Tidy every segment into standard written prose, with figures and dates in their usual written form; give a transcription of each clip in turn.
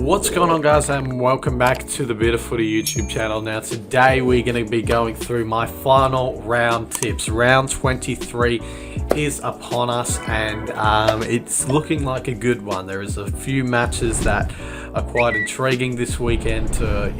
What's going on, guys, and welcome back to the Bit of Footy YouTube channel. Now today we're going to be going through my final round tips. Round 23 is upon us, and it's looking like a good one. There is a few matches that are quite intriguing this weekend to,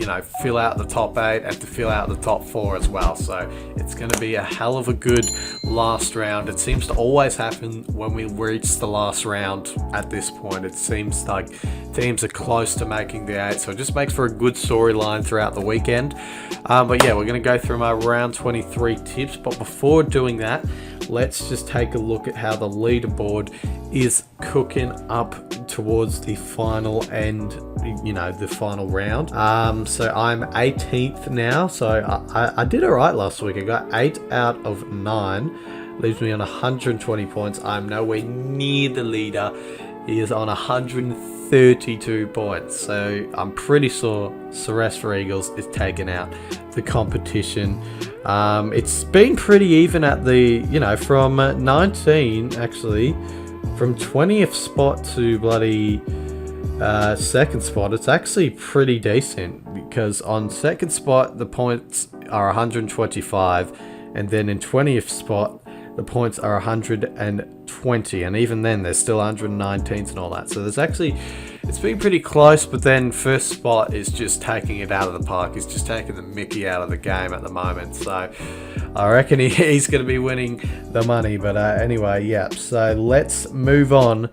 fill out the top 8 and to fill out the top 4 as well. So it's going to be a hell of a good last round. It seems to always happen when we reach the last round at this point. It seems like teams are close to making the 8, so it just makes for a good storyline throughout the weekend. But yeah, we're going to go through my round 23 tips. But before doing that, let's just take a look at how the leaderboard is cooking up towards the final end, the final round. So I'm 18th now, so I did alright last week. I got 8 out of 9, leaves me on 120 points. I'm nowhere near the leader. He is on 132 points, so I'm pretty sure Celeste Eagles is taking out the competition. It's been pretty even at the, from 19, actually, from 20th spot to bloody second spot. It's actually pretty decent, because on second spot the points are 125, and then in 20th spot the points are 120, and even then there's still 119s and all that. So it's been pretty close, but then first spot is just taking it out of the park. He's just taking the mickey out of the game at the moment. So I reckon he's going to be winning the money. But anyway, yeah. So let's move on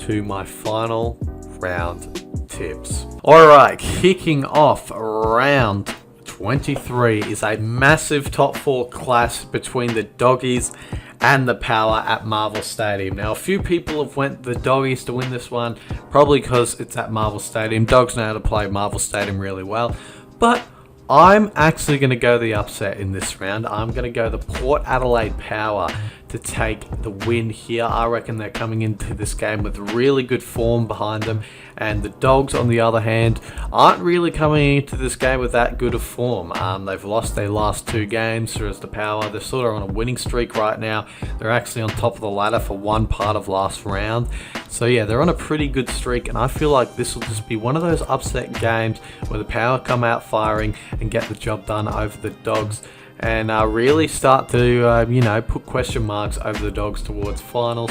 to my final round tips. Alright, kicking off round 23 is a massive top 4 clash between the Doggies and the Power at Marvel Stadium. Now, a few people have went the Doggies to win this one, probably because it's at Marvel Stadium. Dogs know how to play Marvel Stadium really well, but I'm actually going to go the upset in this round. I'm going to go the Port Adelaide Power to take the win here. I reckon they're coming into this game with really good form behind them, and the Dogs, on the other hand, aren't really coming into this game with that good of form. They've lost their last 2 games, whereas the Power, they're sort of on a winning streak right now. They're actually on top of the ladder for one part of last round. So yeah, they're on a pretty good streak, and I feel like this will just be one of those upset games where the Power come out firing and get the job done over the Dogs, and really start to, put question marks over the Dogs towards finals.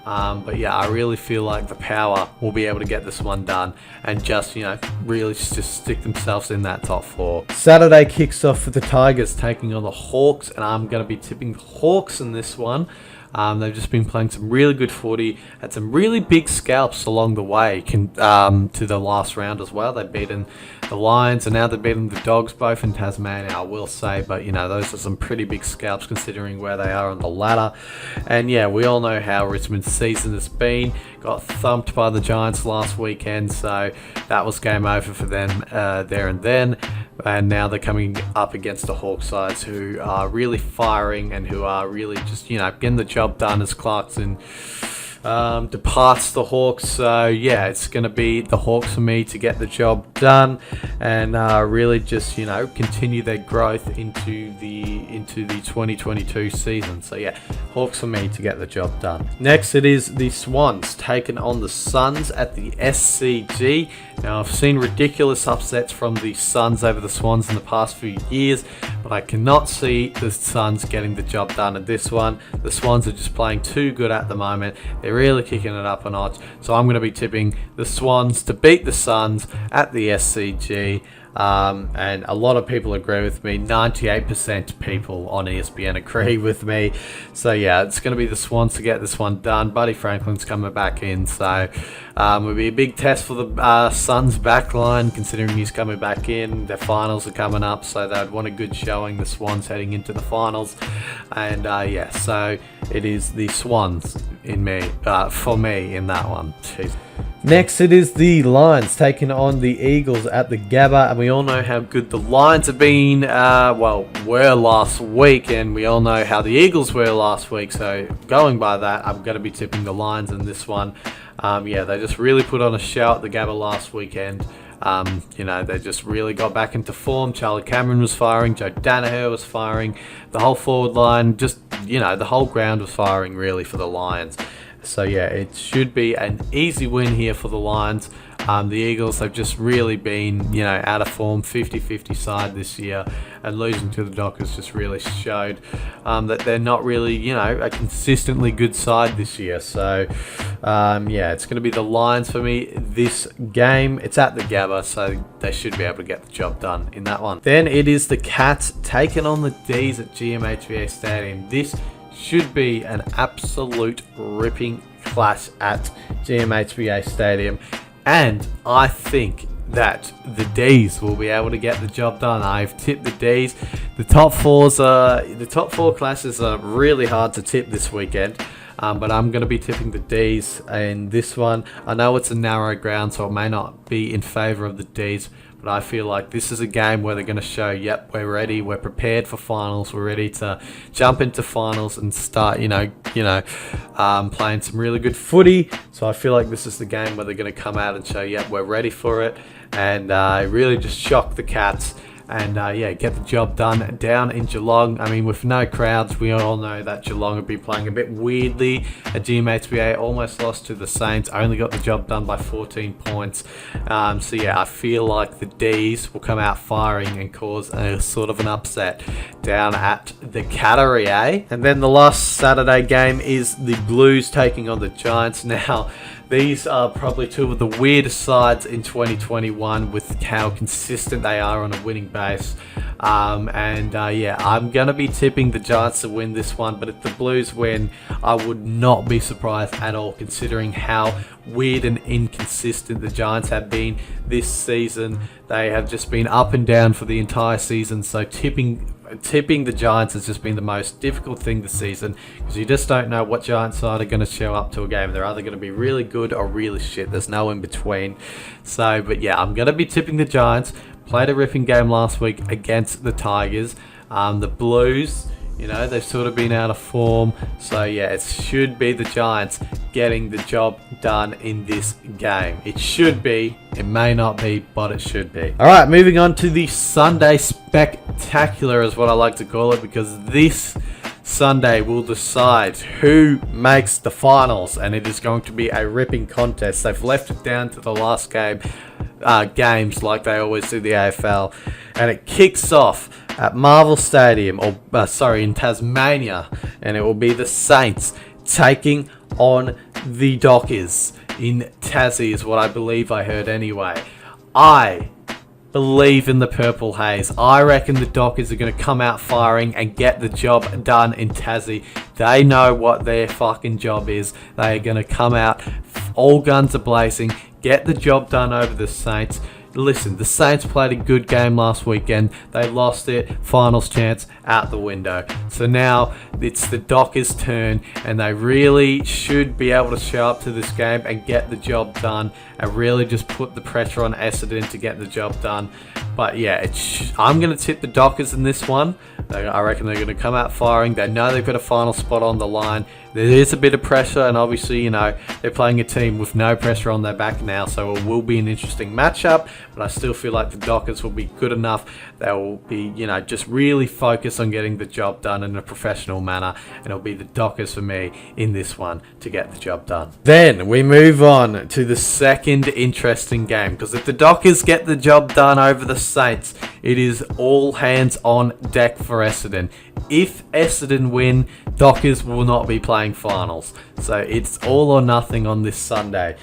But yeah, I really feel like the Power will be able to get this one done and just, really just stick themselves in that top 4. Saturday kicks off with the Tigers taking on the Hawks, and I'm going to be tipping the Hawks in this one. They've just been playing some really good footy, had some really big scalps along the way to the last round as well. They've beaten the Lions, and now they've beaten the Dogs, both in Tasmania, I will say. But, those are some pretty big scalps considering where they are on the ladder. And, yeah, we all know how Richmond's season has been. Got thumped by the Giants last weekend, so that was game over for them there and then. And now they're coming up against the Hawk sides, who are really firing and who are really just, getting the job done as Clarkson departs the Hawks. So yeah, it's going to be the Hawks for me to get the job done and really just continue their growth into the 2022 season. So yeah, Hawks for me to get the job done. Next, it is the Swans taking on the Suns at the SCG. Now, I've seen ridiculous upsets from the Suns over the Swans in the past few years, but I cannot see the Suns getting the job done at this one. The Swans are just playing too good at the moment. They're really kicking it up a notch. So I'm going to be tipping the Swans to beat the Suns at the SCG. And a lot of people agree with me. 98% people on ESPN agree with me. So yeah, it's going to be the Swans to get this one done. Buddy Franklin's coming back in, so it'll be a big test for the Suns backline, considering he's coming back in. Their finals are coming up, so they'd want a good showing, the Swans, heading into the finals. And yeah, so it is the Swans for me in that one. Jeez. Next, it is the Lions taking on the Eagles at the Gabba, and we all know how good the Lions have been, were last week, and we all know how the Eagles were last week. So going by that, I'm going to be tipping the Lions in this one. Yeah, they just really put on a show at the Gabba last weekend. They just really got back into form. Charlie Cameron was firing, Joe Danaher was firing, the whole forward line, just, the whole ground was firing really for the Lions. So yeah, it should be an easy win here for the Lions. The Eagles have just really been, out of form, 50-50 side this year, and losing to the Dockers just really showed that they're not really, a consistently good side this year. So, it's going to be the Lions for me this game. It's at the Gabba, so they should be able to get the job done in that one. Then it is the Cats taking on the D's at GMHBA Stadium. This should be an absolute ripping clash at GMHBA Stadium, and I think that the D's will be able to get the job done. I've tipped the D's. The top four classes are really hard to tip this weekend. But I'm going to be tipping the D's in this one. I know it's a narrow ground, so it may not be in favour of the D's, but I feel like this is a game where they're going to show, yep, we're ready, we're prepared for finals, we're ready to jump into finals and start, playing some really good footy. So I feel like this is the game where they're going to come out and show, yep, we're ready for it, and really just shock the Cats. And get the job done down in Geelong. I mean, with no crowds, we all know that Geelong would be playing a bit weirdly at GMHBA. Almost lost to the Saints. Only got the job done by 14 points. I feel like the D's will come out firing and cause a sort of an upset down at the Cattery, eh? And then the last Saturday game is the Blues taking on the Giants. Now, these are probably two of the weirdest sides in 2021 with how consistent they are on a winning base. I'm going to be tipping the Giants to win this one, but if the Blues win, I would not be surprised at all considering how weird and inconsistent the Giants have been this season. They have just been up and down for the entire season, so tipping the Giants has just been the most difficult thing this season because you just don't know what Giants side are going to show up to a game. They're either going to be really good or really shit. There's no in between. So, I'm going to be tipping the Giants. Played a ripping game last week against the Tigers. The Blues, they've sort of been out of form. So, it should be the Giants getting the job done in this game. It should be. It may not be, but it should be. All right, moving on to the Sunday Spectacular is what I like to call it, because this Sunday will decide who makes the finals, and it is going to be a ripping contest. They've left it down to the last games like they always do the AFL, and it kicks off at Marvel Stadium, in Tasmania, and it will be the Saints taking on the Dockers in Tassie, is what I believe I heard anyway. I believe in the Purple Haze. I reckon the Dockers are going to come out firing and get the job done in Tassie. They know what their fucking job is. They are going to come out all guns a blazing, get the job done over the Saints. Listen, the Saints played a good game last weekend. They lost it. Finals chance out the window. So now it's the Dockers' turn, and they really should be able to show up to this game and get the job done and really just put the pressure on Essendon to get the job done. But I'm going to tip the Dockers in this one. I reckon they're going to come out firing. They know they've got a final spot on the line. There is a bit of pressure, and obviously, they're playing a team with no pressure on their back now, so it will be an interesting matchup, but I still feel like the Dockers will be good enough. They will be, just really focused on getting the job done in a professional manner, and it'll be the Dockers for me in this one to get the job done. Then we move on to the second interesting game, because if the Dockers get the job done over the Saints, it is all hands on deck for Essendon. If Essendon win, Dockers will not be playing finals. So it's all or nothing on this Sunday.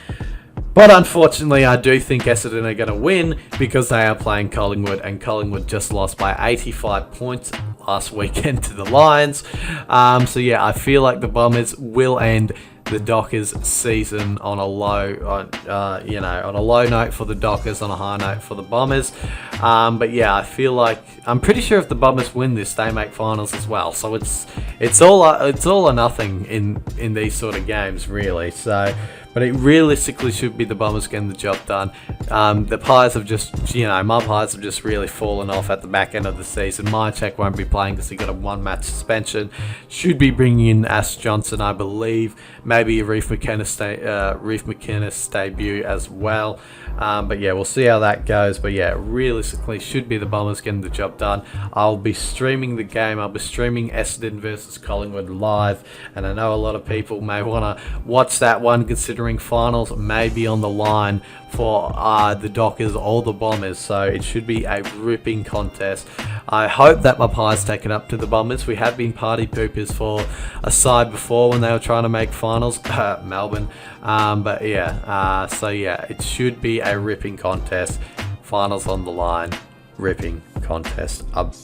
But unfortunately, I do think Essendon are going to win because they are playing Collingwood, and Collingwood just lost by 85 points last weekend to the Lions. I feel like the Bombers will end the Dockers season on a low note for the Dockers, on a high note for the Bombers. I feel like I'm pretty sure if the Bombers win this, they make finals as well. So it's all or nothing in these sort of games, really. So, but it realistically should be the Bombers getting the job done. The Pies have just, my Pies have just really fallen off at the back end of the season. Mychek won't be playing because he got a one-match suspension. Should be bringing in Ash Johnson, I believe. Maybe a Reef McInnes debut as well. But yeah, we'll see how that goes. But yeah, realistically, should be the Bombers getting the job done. I'll be streaming the game. I'll be streaming Essendon versus Collingwood live, and I know a lot of people may want to watch that one, considering finals may be on the line for the Dockers or the Bombers. So it should be a ripping contest. I hope that my pie's taken up to the Bombers. We have been party poopers for a side before when they were trying to make finals, Melbourne. But yeah, so yeah, it should be a ripping contest. Finals on the line, ripping contest up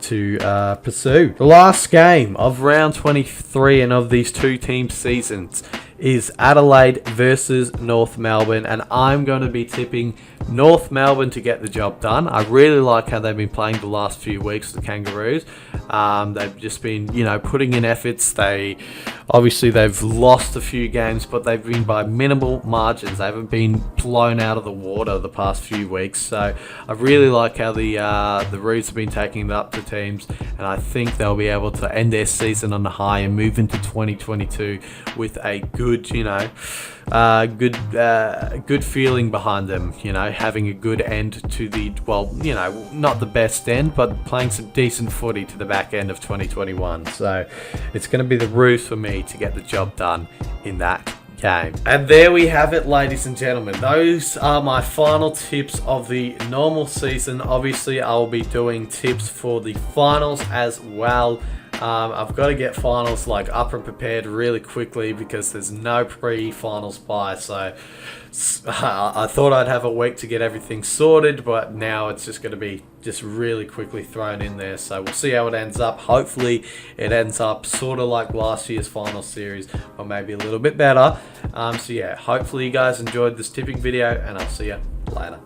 to pursue. The last game of round 23 and of these two team seasons is Adelaide versus North Melbourne, and I'm going to be tipping North Melbourne to get the job done. I really like how they've been playing the last few weeks, the Kangaroos. They've just been, putting in efforts. They've lost a few games, but they've been by minimal margins. They haven't been blown out of the water the past few weeks. So I really like how the Roos have been taking it up to teams, and I think they'll be able to end their season on a high and move into 2022 with a good, good feeling behind them. Having a good end to the, not the best end, but playing some decent footy to the back end of 2021. So it's going to be the Roos for me to get the job done in that game. And there we have it, ladies and gentlemen. Those are my final tips of the normal season. Obviously, I'll be doing tips for the finals as well. I've got to get finals up and prepared really quickly because there's no pre-finals buy. So I thought I'd have a week to get everything sorted, but now it's just going to be just really quickly thrown in there. So we'll see how it ends up. Hopefully it ends up sort of like last year's final series, or maybe a little bit better. So yeah, hopefully you guys enjoyed this tipping video, and I'll see you later.